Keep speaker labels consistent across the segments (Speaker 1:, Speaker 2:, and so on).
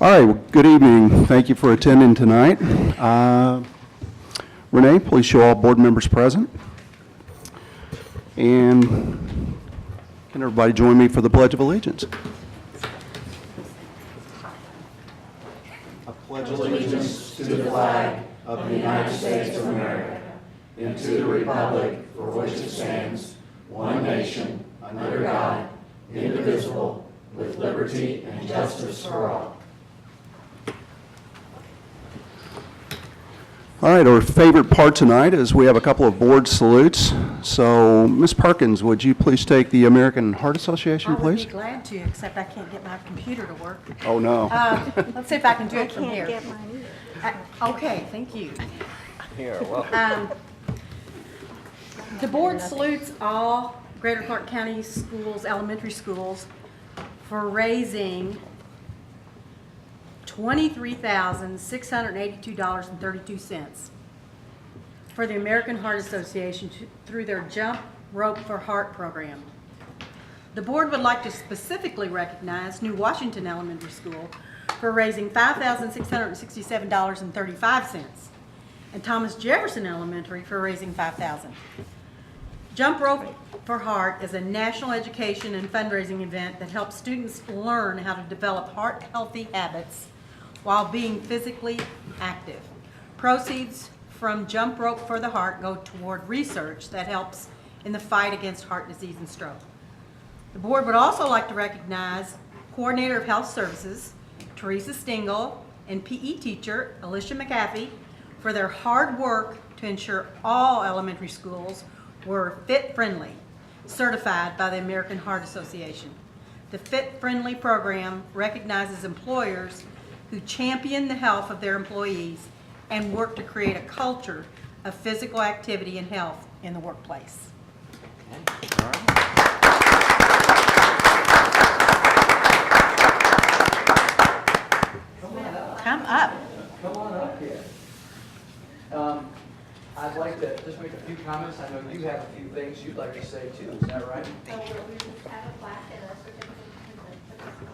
Speaker 1: All right, well, good evening. Thank you for attending tonight. Renee, please show all board members present. And can everybody join me for the Pledge of Allegiance?
Speaker 2: I pledge allegiance to the flag of the United States of America and to the republic for which it stands, one nation, under God, indivisible, with liberty and justice for all.
Speaker 1: All right, our favorite part tonight is we have a couple of board salutes. So, Ms. Perkins, would you please take the American Heart Association, please?
Speaker 3: I would be glad to, except I can't get my computer to work.
Speaker 1: Oh, no.
Speaker 3: Let's see if I can do it from here.
Speaker 4: I can't get mine either.
Speaker 3: Okay, thank you.
Speaker 5: Here, well,
Speaker 3: The board salutes all Greater Clark County schools, elementary schools, for raising $23,682.32 for the American Heart Association through their Jump Rope for Heart program. The board would like to specifically recognize New Washington Elementary School for raising $5,667.35 and Thomas Jefferson Elementary for raising $5,000. Jump Rope for Heart is a national education and fundraising event that helps students learn how to develop heart-healthy habits while being physically active. Proceeds from Jump Rope for the Heart go toward research that helps in the fight against heart disease and stroke. The board would also like to recognize Coordinator of Health Services, Teresa Stingle, and PE teacher, Alicia McAfee, for their hard work to ensure all elementary schools were fit-friendly, certified by the American Heart Association. The Fit-Friendly program recognizes employers who champion the health of their employees and work to create a culture of physical activity and health in the workplace. Come up.
Speaker 5: come on up here. I'd like to just make a few comments. I know you have a few things you'd like to say too, is that right?
Speaker 4: So we have a plaque and a certificate.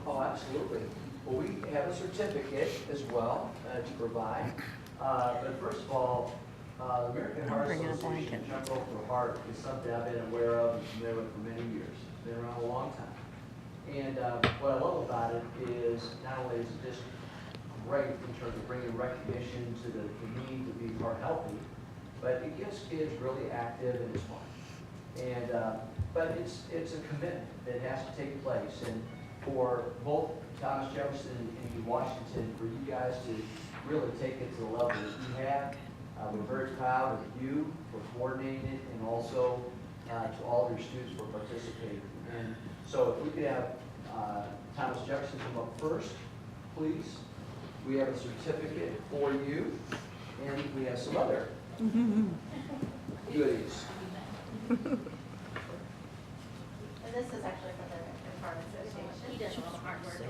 Speaker 5: Oh, absolutely. Well, we have a certificate as well to provide. But first of all, the American Heart Association Jump Rope for Heart is something I've been aware of and familiar with for many years. It's been around a long time. And what I love about it is not only is it just great in terms of bringing recognition to the need to be heart healthy, but it gets kids really active and it's fun. And but it's a commitment that has to take place. And for both Thomas Jefferson and New Washington, for you guys to really take it to the level that you have, we're very proud of you for coordinating it and also to all of your students for participating. And so if we could have Thomas Jefferson come up first, please. We have a certificate for you, and we have some other goodies.
Speaker 4: And this is actually from the Heart Association. He does all the hard work.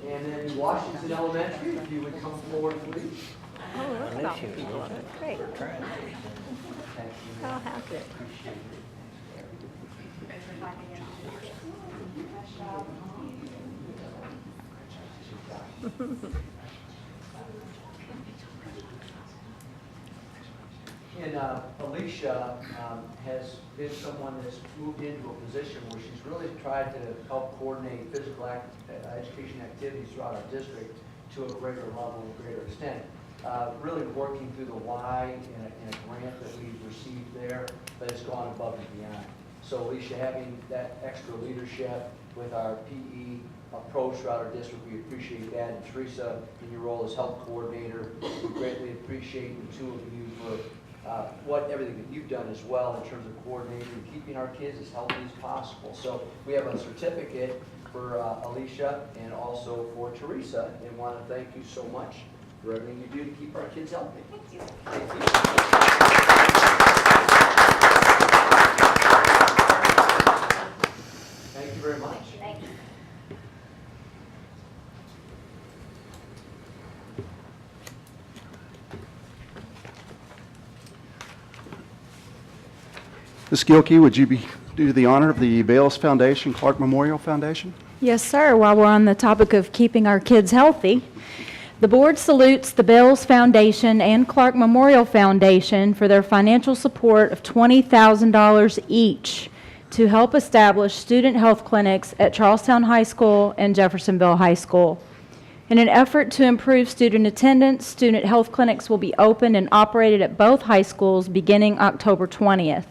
Speaker 5: And then Washington Elementary, if you would come forward, please.
Speaker 4: Oh, look at all these people. Great.
Speaker 5: Thank you.
Speaker 4: Oh, how good.
Speaker 5: Appreciate it. And Alicia has been someone that's moved into a position where she's really tried to help coordinate physical education activities throughout our district to a greater level, a greater extent. Really working through the why in a grant that we've received there, but it's gone above and beyond. So Alicia, having that extra leadership with our PE approach throughout our district, we appreciate that. And Teresa, in your role as health coordinator, we greatly appreciate the two of you for everything that you've done as well in terms of coordinating and keeping our kids as healthy as possible. So we have a certificate for Alicia and also for Teresa, and want to thank you so much for everything you do to keep our kids healthy.
Speaker 4: Thank you.
Speaker 5: Thank you. Thank you very much.
Speaker 4: Thank you.
Speaker 1: Ms. Gilkey, would you be do the honor of the Bales Foundation, Clark Memorial Foundation.
Speaker 6: Yes, sir. While we're on the topic of keeping our kids healthy, the board salutes the Bells Foundation and Clark Memorial Foundation for their financial support of $20,000 each to help establish student health clinics at Charlestown High School and Jeffersonville High School. In an effort to improve student attendance, student health clinics will be opened and operated at both high schools beginning October 20th.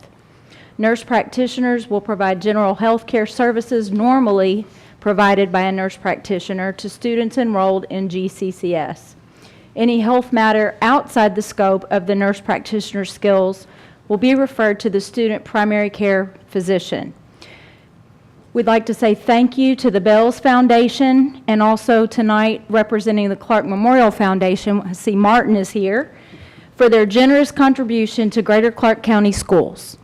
Speaker 6: Nurse practitioners will provide general health care services normally provided by a nurse practitioner to students enrolled in GCCS. Any health matter outside the scope of the nurse practitioner's skills will be referred to the student primary care physician. We'd like to say thank you to the Bells Foundation, and also tonight representing the Clark Memorial Foundation, I see Martin is here, for their generous contribution to Greater Clark County Schools.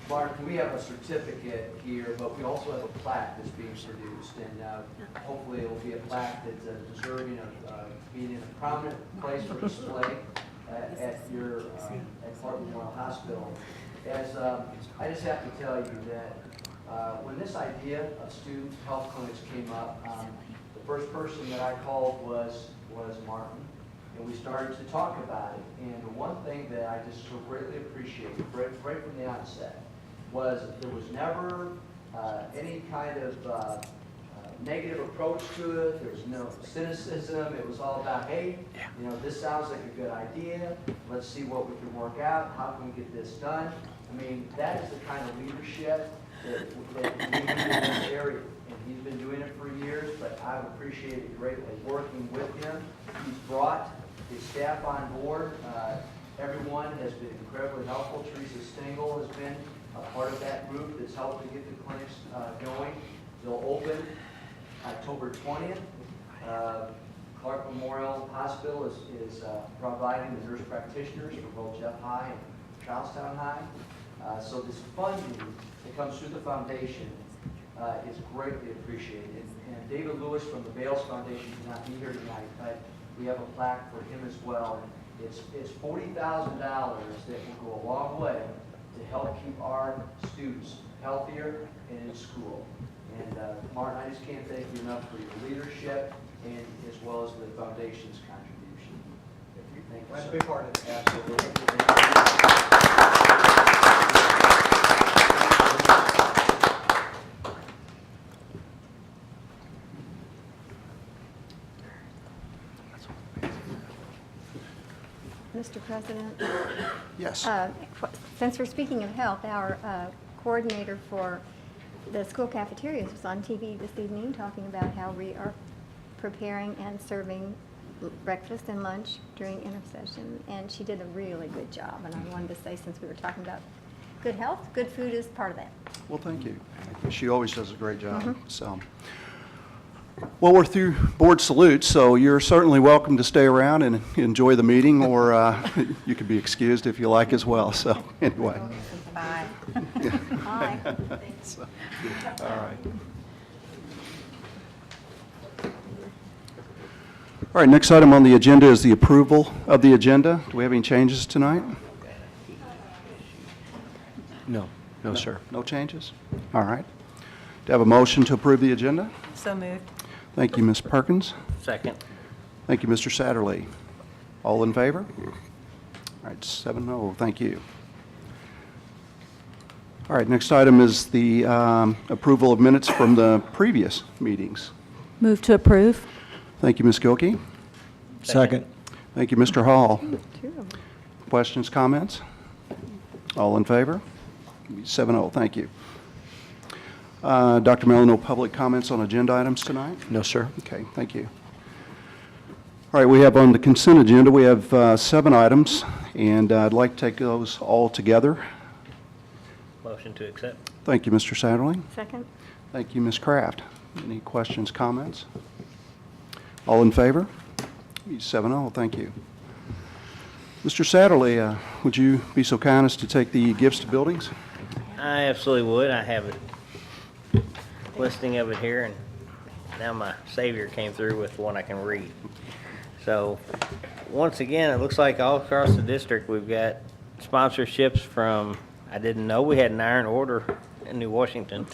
Speaker 5: Martin, we have a certificate here, but we also have a plaque that's being produced, and hopefully it will be a plaque that's deserving of being in a prominent place for display at your at Clark Memorial Hospital. As I just have to tell you that when this idea of student health clinics came up, the first person that I called was Martin, and we started to talk about it. And the one thing that I just so greatly appreciated, right from the onset, was there was never any kind of negative approach to it. There was no cynicism. It was all about, hey, you know, this sounds like a good idea. Let's see what we can work out. How can we get this done? I mean, that is the kind of leadership that we need in this area. And he's been doing it for years, but I've appreciated greatly working with him. He's brought his staff on board. Everyone has been incredibly helpful. Teresa Stengel has been a part of that group that's helped to get the clinics going. They'll open October 20th. Clark Memorial Hospital is providing the nurse practitioners for both Jeff High and Charlestown High. So this funding that comes through the foundation is greatly appreciated. And David Lewis from the Bales Foundation cannot be here tonight, but we have a plaque for him as well. And it's $40,000 that will go a long way to help keep our students healthier and in school. And Martin, I just can't thank you enough for your leadership and as well as the foundation's contribution. Thank you. That's a big part of it. Absolutely.
Speaker 7: Mr. President,
Speaker 1: Yes.
Speaker 7: since we're speaking of health, our coordinator for the school cafeterias was on TV this evening talking about how we are preparing and serving breakfast and lunch during intersession, and she did a really good job. And I wanted to say, since we were talking about good health, good food is part of that.
Speaker 1: Well, thank you. She always does a great job. So, well, we're through board salutes, so you're certainly welcome to stay around and enjoy the meeting, or you could be excused if you like as well. So, anyway.
Speaker 3: Bye.
Speaker 7: Hi.
Speaker 1: So, all right. All right, next item on the agenda is the approval of the agenda. Do we have any changes tonight? No. No, sir. No changes? All right. Do I have a motion to approve the agenda?
Speaker 3: So moved.
Speaker 1: Thank you, Ms. Perkins.
Speaker 2: Second.
Speaker 1: Thank you, Mr. Satterlee. All in favor? All right, 7-0. Thank you. All right, next item is the approval of minutes from the previous meetings.
Speaker 6: Move to approve.
Speaker 1: Thank you, Ms. Gilkey.
Speaker 8: Second.
Speaker 1: Thank you, Mr. Hall.
Speaker 7: Two of them.
Speaker 1: Questions, comments? All in favor? 7-0. Thank you. Dr. Mellon, no public comments on agenda items tonight?
Speaker 8: No, sir.
Speaker 1: Okay, thank you. All right, we have on the consent agenda, we have 7 items, and I'd like to take those all together.
Speaker 2: Motion to accept.
Speaker 1: Thank you, Mr. Satterlee.
Speaker 7: Second?
Speaker 1: Thank you, Ms. Kraft. Any questions, comments? All in favor? 7-0, thank you. Mr. Satterlee, would you be so kind as to take the gifts to buildings?
Speaker 2: I absolutely would. I have a listing of it here, and now my Savior came through with one I can read.
Speaker 8: So, once again, it looks like all across the district, we've got sponsorships from, I didn't know we had an Iron Order in New Washington,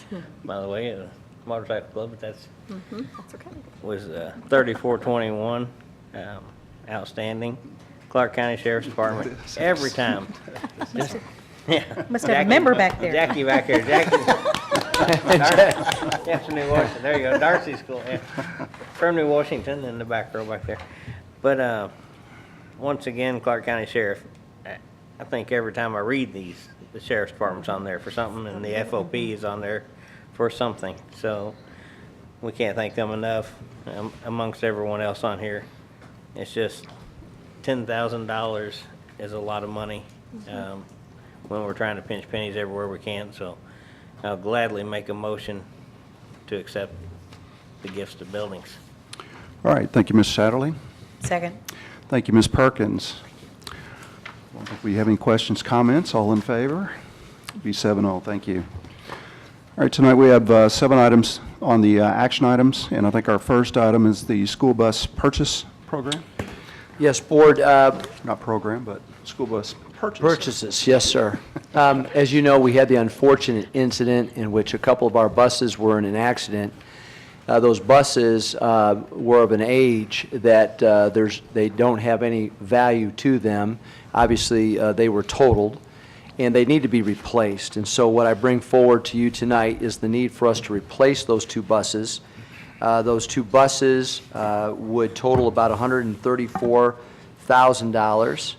Speaker 8: by the way, a motorcycle club, but that's,
Speaker 7: That's okay.
Speaker 8: was 3421, outstanding. Clark County Sheriff's Department, every time. Just- Yeah.
Speaker 3: Must have a member back there.
Speaker 8: Jackie back here, Jackie. Yeah, from New Washington, there you go, Darcy School, yeah. From New Washington in the back row back there. But, once again, Clark County Sheriff, I think every time I read these, the Sheriff's Department's on there for something, and the FOP is on there for something. So, we can't thank them enough, amongst everyone else on here. It's just, $10,000 is a lot of money, when we're trying to pinch pennies everywhere we can, so I'll gladly make a motion to accept the gifts to buildings.
Speaker 1: All right, thank you, Ms. Satterlee.
Speaker 3: Second.
Speaker 1: Thank you, Ms. Perkins. Well, if we have any questions, comments, all in favor? Be 7-0, thank you. All right, tonight we have 7 items on the action items, and I think our first item is the school bus purchase program.
Speaker 5: Yes, Board,
Speaker 1: Not program, but school bus purchase.
Speaker 5: purchases, yes, sir. As you know, we had the unfortunate incident in which a couple of our buses were in an accident. Those buses were of an age that they don't have any value to them. Obviously, they were totaled, and they need to be replaced. And so what I bring forward to you tonight is the need for us to replace those 2 buses. Those 2 buses would total about $134,000.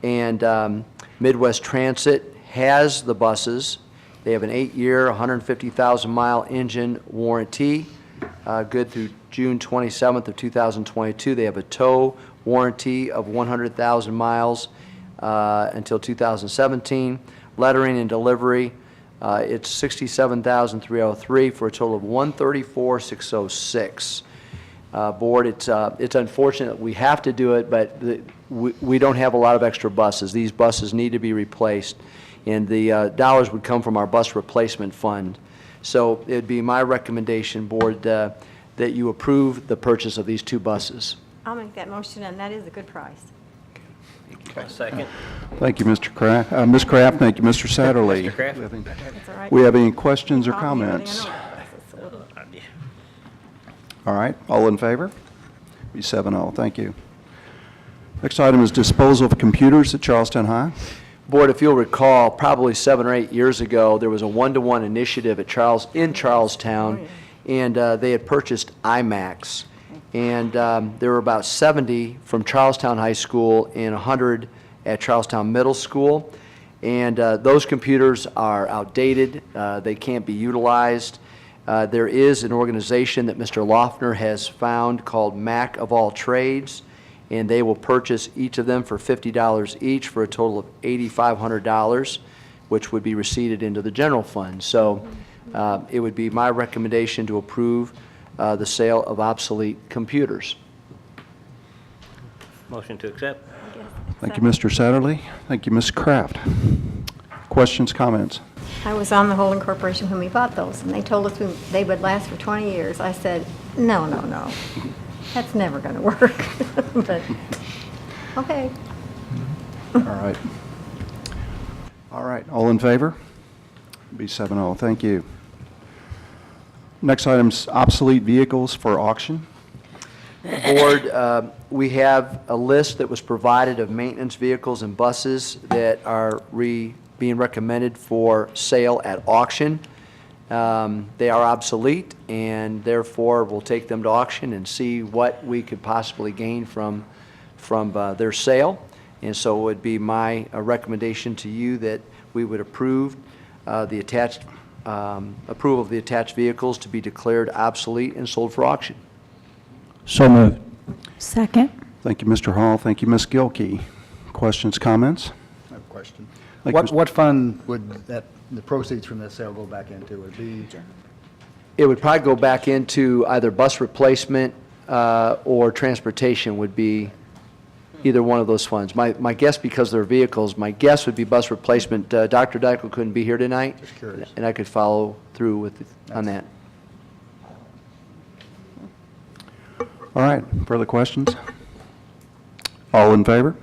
Speaker 5: And Midwest Transit has the buses. They have an 8-year, 150,000-mile engine warranty, good through June 27th of 2022. They have a tow warranty of 100,000 miles until 2017. Lettering and delivery, it's $67,303 for a total of $134,606. Board, it's unfortunate we have to do it, but we don't have a lot of extra buses. These buses need to be replaced, and the dollars would come from our bus replacement fund. So it would be my recommendation, Board, that you approve the purchase of these 2 buses.
Speaker 7: I'll make that motion, and that is a good price.
Speaker 8: A second.
Speaker 1: Thank you, Mr. Kraft. Ms. Kraft, thank you, Mr. Satterlee.
Speaker 8: Mr. Kraft?
Speaker 7: That's all right.
Speaker 1: We have any questions or
Speaker 7: Call me anything
Speaker 1: comments?
Speaker 7: I know about buses, so we'll-
Speaker 1: All right, all in favor? Be 7-0, thank you. Next item is disposal of computers at Charlestown High.
Speaker 5: Board, if you'll recall, probably 7 or 8 years ago, there was a one-to-one initiative at Charlestown, and they had purchased iMacs. And there were about 70 from Charlestown High School and 100 at Charlestown Middle School. And those computers are outdated. They can't be utilized. There is an organization that Mr. Loeffner has found called Mac of All Trades, and they will purchase each of them for $50 each for a total of $8,500, which would be receipted into the general fund. So it would be my recommendation to approve the sale of obsolete computers.
Speaker 8: Motion to accept.
Speaker 1: Thank you, Mr. Satterlee. Thank you, Ms. Kraft. Questions, comments?
Speaker 7: I was on the holding corporation when we bought those, and they told us they would last for 20 years. I said, no, no, no, that's never going to work. But, okay.
Speaker 1: All right. All right, all in favor? Be 7-0, thank you. Next item's obsolete vehicles for auction.
Speaker 5: Board, we have a list that was provided of maintenance vehicles and buses that are being recommended for sale at auction. They are obsolete, and therefore we'll take them to auction and see what we could possibly gain from their sale. And so it would be my recommendation to you that we would approve the attached approval of the attached vehicles to be declared obsolete and sold for auction.
Speaker 9: So moved.
Speaker 6: Second.
Speaker 1: Thank you, Mr. Hall. Thank you, Ms. Gilkey. Questions, comments?
Speaker 9: I have a question.
Speaker 1: Thank you,
Speaker 9: What fund would the proceeds from this sale go back into? Would it be?
Speaker 5: It would probably go back into either bus replacement or transportation would be either one of those funds. My guess, because they're vehicles, my guess would be bus replacement. Dr. Dykle couldn't be here tonight.
Speaker 9: Just curious.
Speaker 5: And I could follow through on that.
Speaker 1: All right, further questions? All in favor?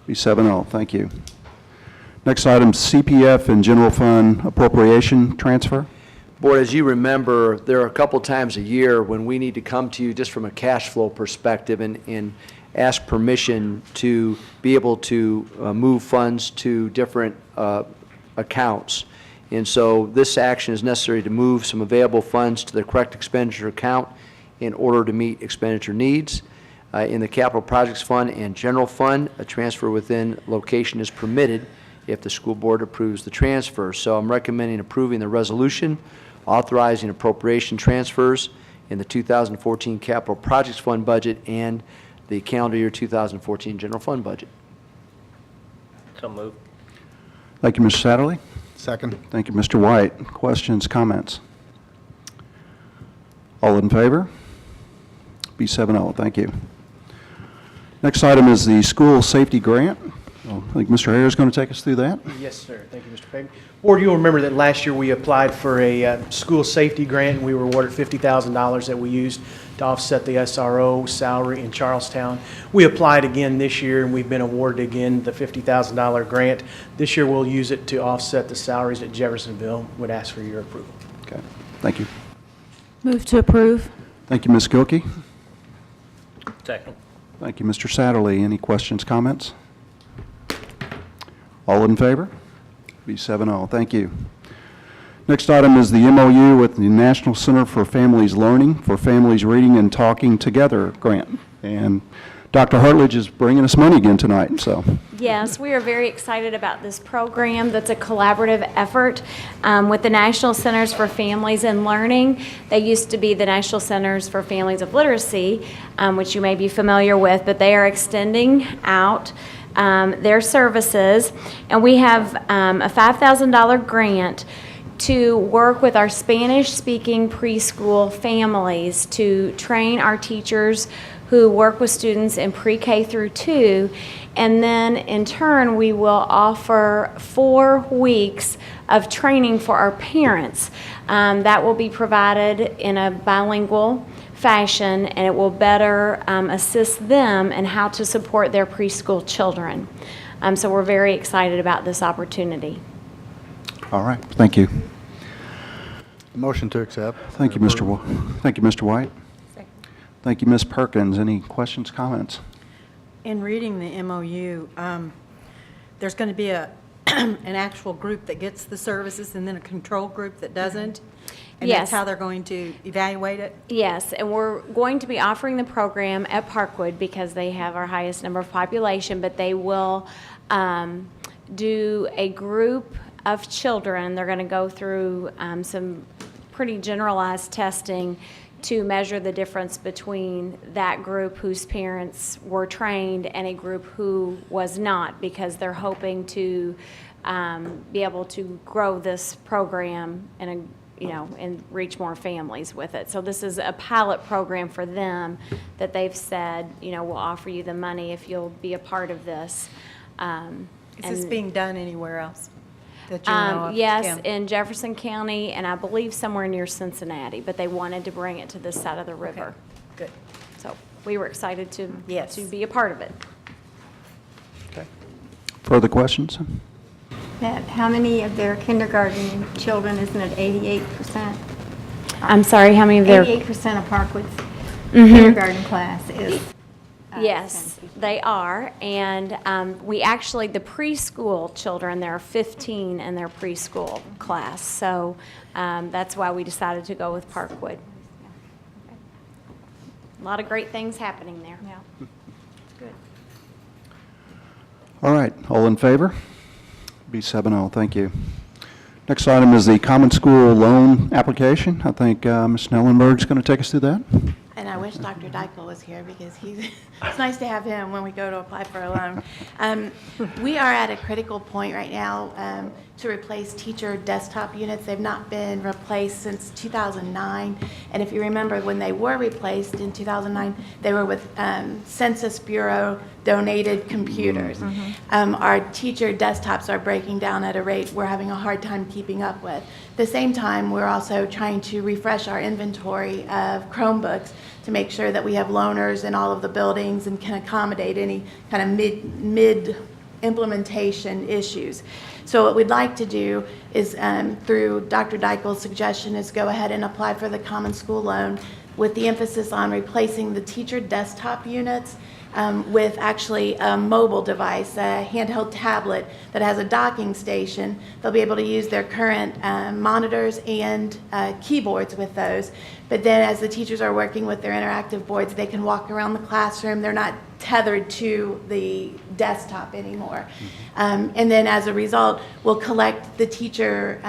Speaker 1: Be 7-0. Thank you. Next item, CPF and general fund appropriation transfer.
Speaker 5: Board, as you remember, there are a couple times a year when we need to come to you just from a cash flow perspective and ask permission to be able to move funds to different accounts. And so this action is necessary to move some available funds to the correct expenditure account in order to meet expenditure needs. In the capital projects fund and general fund, a transfer within location is permitted if the school board approves the transfer. So I'm recommending approving the resolution authorizing appropriation transfers in the 2014 capital projects fund budget and the calendar year 2014 general fund budget.
Speaker 8: So moved.
Speaker 1: Thank you, Mr. Satterley.
Speaker 9: Second.
Speaker 1: Thank you, Mr. White. Questions, comments? All in favor? Be 7-0. Thank you. Next item is the school safety grant. I think Mr. Hare is going to take us through that.
Speaker 10: Yes, sir. Thank you, Mr. Fagan. Board, you'll remember that last year we applied for a school safety grant, and we were awarded $50,000 that we used to offset the SRO salary in Charlestown. We applied again this year, and we've been awarded again the $50,000 grant. This year we'll use it to offset the salaries at Jeffersonville. Would ask for your approval.
Speaker 1: Okay. Thank you.
Speaker 6: Move to approve.
Speaker 1: Thank you, Ms. Gilkey.
Speaker 8: Second.
Speaker 1: Thank you, Mr. Satterley. Any questions, comments? All in favor? Be 7-0. Thank you. Next item is the MOU with the National Center for Families Learning for Families Reading and Talking Together grant. And Dr. Hartledge is bringing us money again tonight, so.
Speaker 6: Yes, we are very excited about this program that's a collaborative effort with the National Centers for Families and Learning. They used to be the National Centers for Families of Literacy, which you may be familiar with, but they are extending out their services. And we have a $5,000 grant to work with our Spanish-speaking preschool families to train our teachers who work with students in pre-K through 2, and then in turn we will offer 4 weeks of training for our parents. That will be provided in a bilingual fashion, and it will better assist them in how to support their preschool children. So we're very excited about this opportunity.
Speaker 1: All right. Thank you.
Speaker 9: Motion to accept.
Speaker 1: Thank you, Mr. Thank you, Mr. White. Thank you, Ms. Perkins. Any questions, comments?
Speaker 3: In reading the MOU, there's going to be an actual group that gets the services and then a control group that doesn't? And
Speaker 6: Yes.
Speaker 3: that's how they're going to evaluate it?
Speaker 6: Yes, and we're going to be offering the program at Parkwood because they have our highest number of population, but they will do a group of children. They're going to go through some pretty generalized testing to measure the difference between that group whose parents were trained and a group who was not, because they're hoping to be able to grow this program and reach more families with it. So this is a pilot program for them that they've said, we'll offer you the money if you'll be a part of this.
Speaker 3: Is this being done anywhere else that you know of?
Speaker 6: Yes,
Speaker 3: Yeah.
Speaker 6: in Jefferson County, and I believe somewhere near Cincinnati, but they wanted to bring it to this side of the river.
Speaker 3: Good.
Speaker 6: So we were excited to
Speaker 3: Yes.
Speaker 6: be a part of it.
Speaker 1: Okay. Further questions?
Speaker 7: That, how many of their kindergarten children, isn't it 88%?
Speaker 6: I'm sorry, how many of their?
Speaker 7: 88% of Parkwood's kindergarten class is.
Speaker 6: Yes, they are, and we actually, the preschool children, there are 15 in their preschool class, so that's why we decided to go with Parkwood. A lot of great things happening there.
Speaker 7: Yeah.
Speaker 6: Good.
Speaker 1: All right. All in favor? Be 7-0. Thank you. Next item is the common school loan application. I think Ms. Snellenberg is going to take us through that.
Speaker 11: And I wish Dr. Dykel was here because it's nice to have him when we go to apply for a loan. We are at a critical point right now to replace teacher desktop units. They've not been replaced since 2009. And if you remember, when they were replaced in 2009, they were with Census Bureau donated computers. Our teacher desktops are breaking down at a rate we're having a hard time keeping up with. the same time, we're also trying to refresh our inventory of Chromebooks to make sure that we have loaners in all of the buildings and can accommodate any kind of mid implementation issues. So what we'd like to do is, through Dr. Dykel's suggestion, is go ahead and apply for the Common School Loan with the emphasis on replacing the teacher desktop units with actually a mobile device, a handheld tablet that has a docking station. They'll be able to use their current monitors and keyboards with those. But then as the teachers are working with their interactive boards, they can walk around the classroom. They're not tethered to the desktop anymore. And then as a result, we'll collect the teacher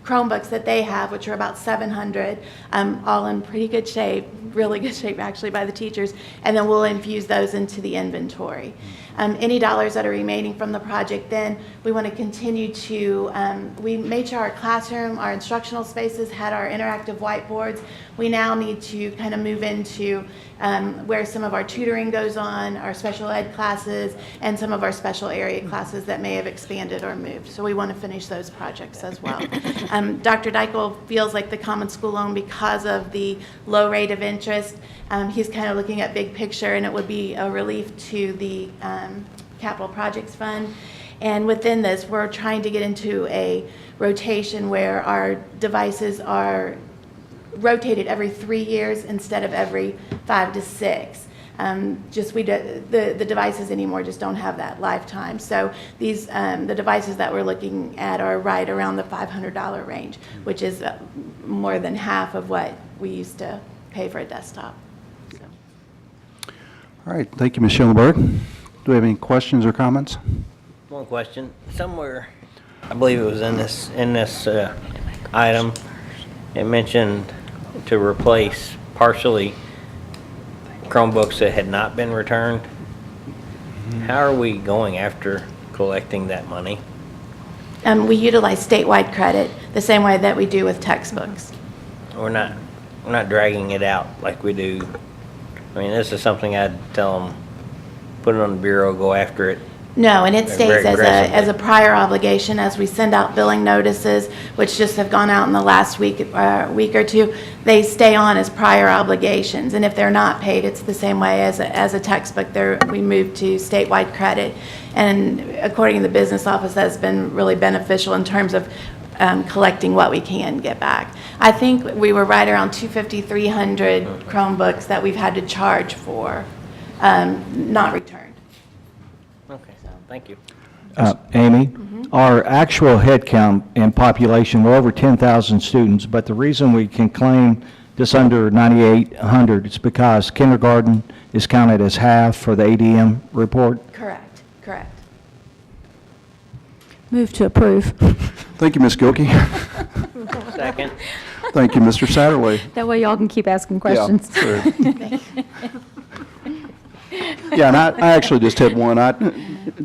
Speaker 11: Chromebooks that they have, which are about 700, all in pretty good shape, really good shape actually by the teachers, and then we'll infuse those into the inventory. Any dollars that are remaining from the project, then we want to continue to, we made sure our classroom, our instructional spaces had our interactive whiteboards. We now need to kind of move into where some of our tutoring goes on, our special ed classes, and some of our special area classes that may have expanded or moved. So we want to finish those projects as well. Dr. Dykel feels like the Common School Loan, because of the low rate of interest, he's kind of looking at big picture, and it would be a relief to the Capital Projects Fund. And within this, we're trying to get into a rotation where our devices are rotated every 3 years instead of every 5 to 6. The devices anymore just don't have that lifetime. So these the devices that we're looking at are right around the $500 range, which is more than half of what we used to pay for a desktop. So.
Speaker 1: All right, thank you, Ms. Schillenberg. Do we have any questions or comments?
Speaker 8: One question. Somewhere, I believe it was in this item, it mentioned to replace partially Chromebooks that had not been returned. How are we going after collecting that money?
Speaker 11: We utilize statewide credit the same way that we do with textbooks.
Speaker 8: We're not dragging it out like we do. I mean, this is something I'd tell them, put it on the bureau, go after it.
Speaker 11: No, and it stays
Speaker 8: Very aggressively.
Speaker 11: as a prior obligation as we send out billing notices, which just have gone out in the last week or two. They stay on as prior obligations, and if they're not paid, it's the same way as a textbook. We move to statewide credit, and according to the business office, that's been really beneficial in terms of collecting what we can get back. I think we were right around 250, 300 Chromebooks that we've had to charge for, not returned.
Speaker 8: Okay, thank you.
Speaker 9: Amy, our actual head count and population, we're over 10,000 students, but the reason we can claim just under 9,800 is because kindergarten is counted as half for the ADM report.
Speaker 11: Correct.
Speaker 6: Move to approve.
Speaker 1: Thank you, Ms. Gilkey.
Speaker 8: Second.
Speaker 1: Thank you, Mr. Satterley.
Speaker 6: That way y'all can keep asking questions.
Speaker 1: Yeah, sure. Yeah, and I actually just had one.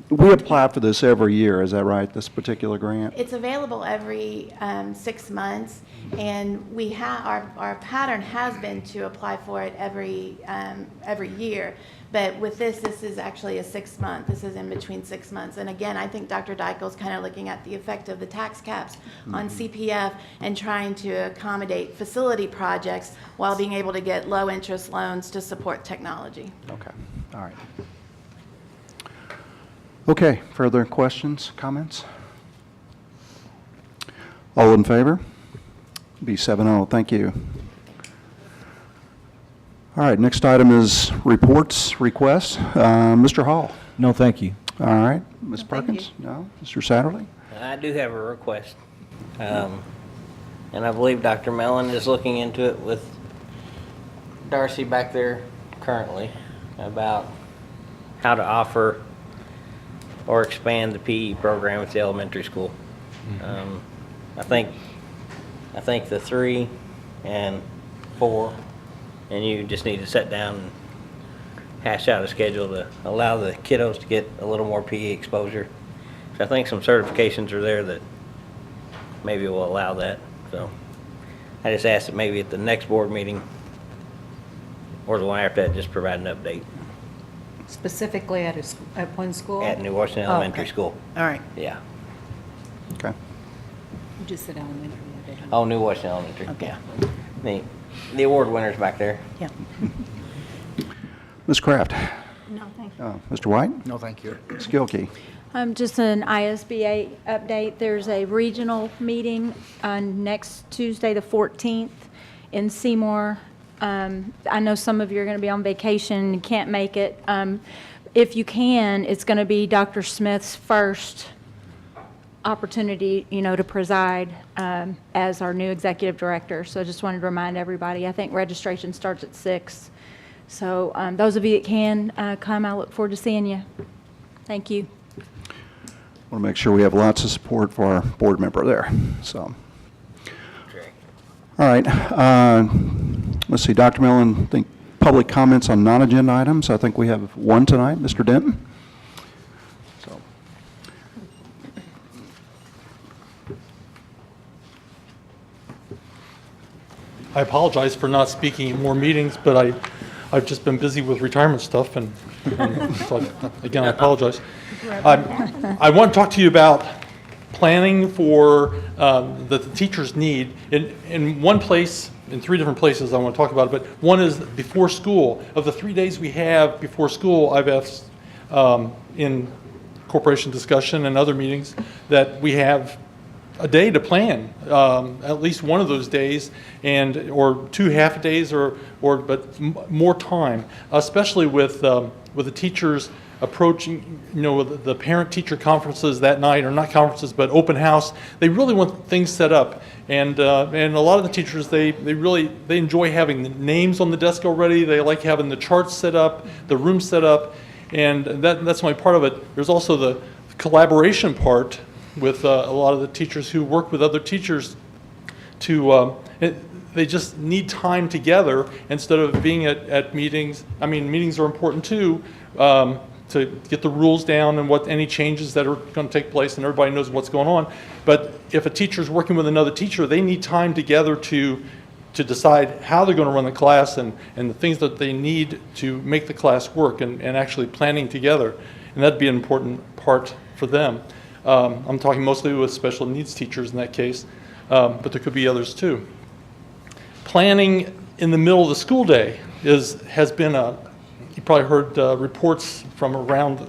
Speaker 1: We apply for this every year, is that right, this particular grant?
Speaker 11: It's available every 6 months, and our pattern has been to apply for it every year. But with this is actually a 6-month. This is in between 6 months. And again, I think Dr. Dykel's kind of looking at the effect of the tax caps on CPF and trying to accommodate facility projects while being able to get low interest loans to support technology.
Speaker 1: Okay, all right. Okay, further questions, comments? All in favor? Be 7-0, thank you. All right, next item is reports, requests. Mr. Hall?
Speaker 9: No, thank you.
Speaker 1: All right, Ms.
Speaker 11: Thank
Speaker 1: Perkins? No? Mr. Satterley?
Speaker 8: I do have a request. And I believe Dr. Mellon is looking into it with Darcy back there currently about how to offer or expand the PE program at the elementary school. I think the 3 and 4, and you just need to sit down and hash out a schedule to allow the kiddos to get a little more PE exposure. So I think some certifications are there that maybe will allow that. So I just asked that maybe at the next board meeting or the one after that, just provide an update
Speaker 3: Specifically at one school?
Speaker 8: at New Washington
Speaker 3: Oh,
Speaker 8: Elementary
Speaker 3: okay.
Speaker 8: School.
Speaker 3: All right.
Speaker 8: Yeah.
Speaker 1: Okay.
Speaker 3: You just said elementary.
Speaker 8: Oh, New Washington Elementary.
Speaker 3: Okay.
Speaker 8: Yeah. The award winner's back there.
Speaker 3: Yeah.
Speaker 1: Ms. Kraft?
Speaker 7: No, thank you.
Speaker 1: Mr. White?
Speaker 2: No, thank you.
Speaker 1: Ms. Gilkey?
Speaker 6: Just an ISBA update. There's a regional meeting on next Tuesday, the 14th, in Seymour. I know some of you are going to be on vacation and can't make it. If you can, it's going to be Dr. Smith's first opportunity, to preside as our new executive director. So I just wanted to remind everybody, I think registration starts at 6. So those of you that can come, I look forward to seeing you. Thank you.
Speaker 1: Want to make sure we have lots of support for our board member there, so. All right, let's see, Dr. Millen, I think public comments on non-agenda items. I think we have one tonight, Mr. Denton. So.
Speaker 12: I apologize for not speaking at more meetings, but I've just been busy with retirement stuff, and so again, I apologize. I want to talk to you about planning for that the teachers need. In one place, in 3 different places I want to talk about it, but one is before school. Of the 3 days we have before school, I've asked in corporation discussion and other meetings that we have a day to plan, at least one of those days, or 2 half days, but more time, especially with the teachers approaching, the parent-teacher conferences that night, or not conferences, but open house. They really want things set up, and a lot of the teachers they enjoy having the names on the desk already. They like having the charts set up, the room set up, and that's only part of it. There's also the collaboration part with a lot of the teachers who work with other teachers they just need time together instead of being at meetings. I mean, meetings are important too, to get the rules down and what any changes that are going to take place, and everybody knows what's going on. But if a teacher is working with another teacher, they need time together to decide how they're going to run the class and the things that they need to make the class work, and actually planning together. And that'd be an important part for them. I'm talking mostly with special needs teachers in that case, but there could be others too. Planning in the middle of the school day has been you probably heard reports from around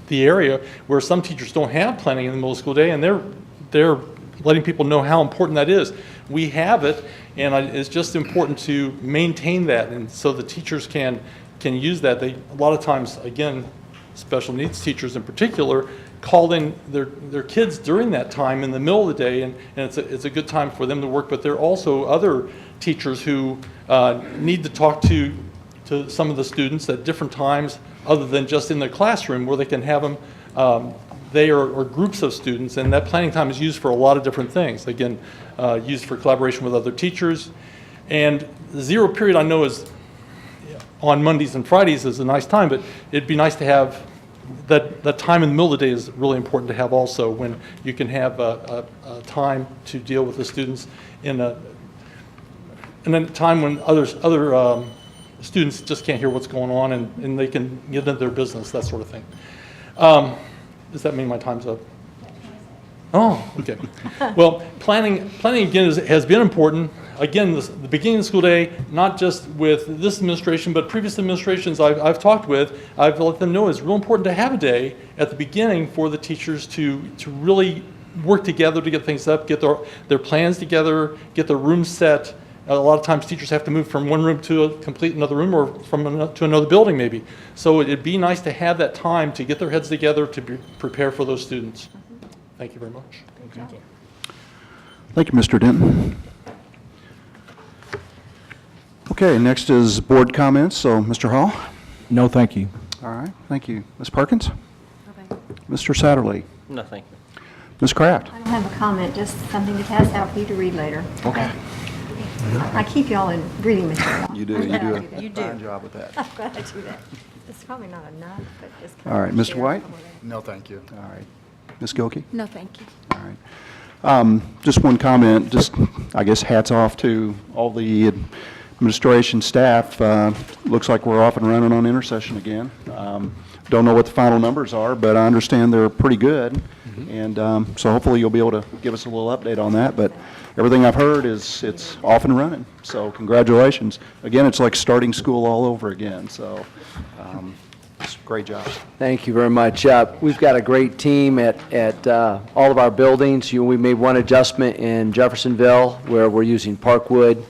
Speaker 12: the area where some teachers don't have planning in the middle of the school day, and they're letting people know how important that is. We have it, and it's just important to maintain that, and so the teachers can use that. A lot of times, again, special needs teachers in particular, called in their kids during that time in the middle of the day, and it's a good time for them to work. But there are also other teachers who need to talk to some of the students at different times other than just in their classroom, where they can have them, they are groups of students, and that planning time is used for a lot of different things. Again, used for collaboration with other teachers. And the 0 period, I know, is on Mondays and Fridays is a nice time, but it'd be nice to have that time in the middle of the day is really important to have also, when you can have a time to deal with the students in a time when other students just can't hear what's going on, and they can get into their business, that sort of thing. Does that mean my time's up? Oh, okay. Well, planning again has been important. Again, the beginning of the school day, not just with this administration, but previous administrations I've talked with, I've let them know it's real important to have a day at the beginning for the teachers to really work together to get things up, get their plans together, get their rooms set. A lot of times teachers have to move from one room to complete another room, or to another building maybe. So it'd be nice to have that time to get their heads together to prepare for those students. Thank you very much.
Speaker 8: Thank you.
Speaker 1: Thank you, Mr. Denton. Okay, next is board comments. So, Mr. Hall?
Speaker 9: No, thank you.
Speaker 1: All right, thank you. Ms. Perkins? Mr. Satterley?
Speaker 8: No, thank you.
Speaker 1: Ms. Kraft?
Speaker 7: I don't have a comment, just something to pass out for you to read later.
Speaker 1: Okay.
Speaker 7: I keep y'all in reading material.
Speaker 1: You do a
Speaker 3: You do.
Speaker 1: fine job with that.
Speaker 7: I'm glad I do that. It's probably not enough, but just kind
Speaker 1: All
Speaker 7: of
Speaker 1: right, Mr.
Speaker 7: share
Speaker 1: White?
Speaker 7: some of it.
Speaker 2: No, thank you.
Speaker 1: All right. Ms. Gilkey?
Speaker 6: No, thank you.
Speaker 1: All right. Just one comment, I guess hats off to all the administration, staff, looks like we're off and running on intercession again. Don't know what the final numbers are, but I understand they're pretty good. And so hopefully you'll be able to give us a little update on that. But everything I've heard is it's off and running. So congratulations. Again, it's like starting school all over again. So it's a great job.
Speaker 5: Thank you very much. We've got a great team at all of our buildings. We made one adjustment in Jeffersonville where we're using Parkwood,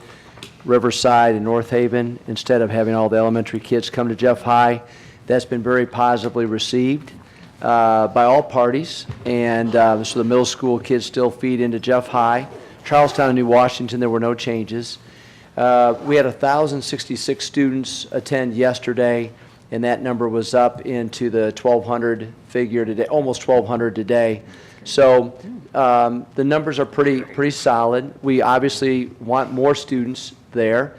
Speaker 5: Riverside, and North Haven instead of having all the elementary kids come to Jeff High. That's been very positively received by all parties, and so the middle school kids still feed into Jeff High. Charlestown and New Washington, there were no changes. We had 1,066 students attend yesterday, and that number was up into the 1,200 figure today, almost 1,200 today. So the numbers are pretty solid. We obviously want more students there,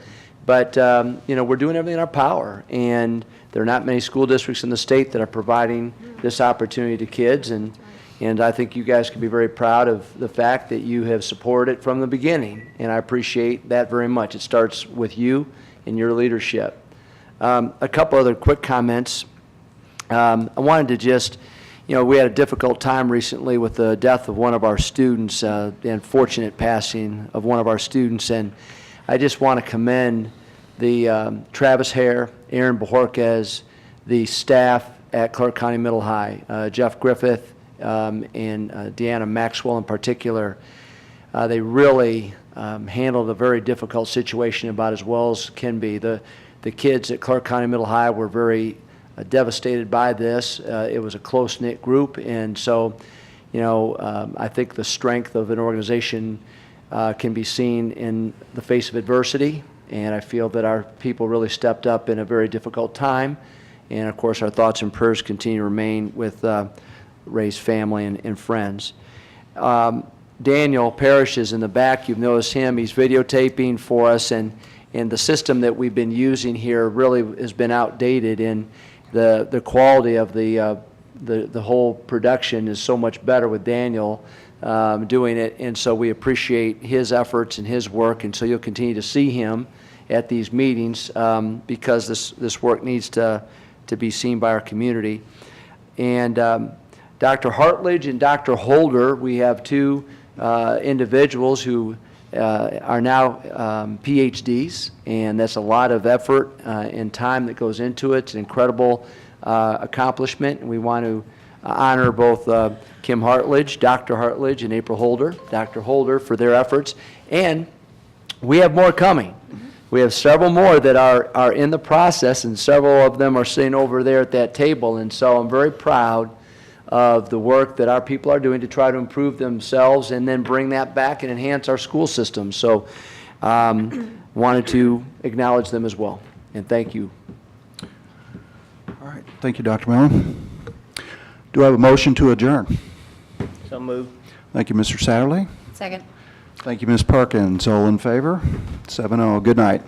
Speaker 5: but we're doing everything in our power, and there are not many school districts in the state that are providing this opportunity to kids, and I think you guys can be very proud of the fact that you have supported it from the beginning, and I appreciate that very much. It starts with you and your leadership. A couple other quick comments. I wanted to just, we had a difficult time recently with the death of one of our students, the unfortunate passing of one of our students, and I just want to commend the Travis Hare, Aaron Bojorquez, the staff at Clark County Middle High, Jeff Griffith, and Deanna Maxwell in particular. They really handled a very difficult situation about as well as can be. The kids at Clark County Middle High were very devastated by this. It was a close-knit group, and so, I think the strength of an organization can be seen in the face of adversity, and I feel that our people really stepped up in a very difficult time, and of course our thoughts and prayers continue to remain with Ray's family and friends. Daniel Parrish is in the back. You've noticed him. He's videotaping for us, and the system that we've been using here really has been outdated, and the quality of the whole production is so much better with Daniel doing it, and so we appreciate his efforts and his work, and so you'll continue to see him at these meetings because this work needs to be seen by our community. And Dr. Hartledge and Dr. Holder, we have two individuals who are now PhDs, and that's a lot of effort and time that goes into it. It's an incredible accomplishment, and we want to honor both Kim Hartledge, Dr. Hartledge, and April Holder, Dr. Holder, for their efforts. And we have more coming. We have several more that are in the process, and several of them are sitting over there at that table. And so I'm very proud of the work that our people are doing to try to improve themselves and then bring that back and enhance our school system. So wanted to acknowledge them as well, and thank you.
Speaker 1: All right. Thank you, Dr. Mellon. Do I have a motion to adjourn?
Speaker 8: So moved.
Speaker 1: Thank you, Mr. Satterley.
Speaker 7: Second.
Speaker 1: Thank you, Ms. Perkins. All in favor? 7-0. Good night.